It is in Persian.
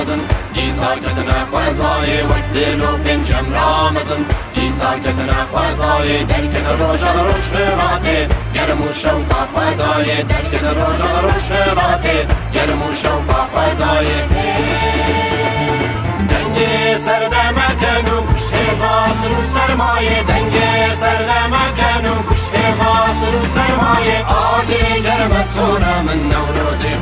رامزن دیساکتنا خوازای وقت دلو پنجم رامزن دیساکتنا خوازای درکن روژا روشناتی گرمو شوقا خوادای درکن روژا روشناتی گرمو شوقا خوادای دنگ سردمکنو کشت هزاسر سرمایه دنگ سردمکنو کشت هزاسر سرمایه آدی گرم سونا من نوروزی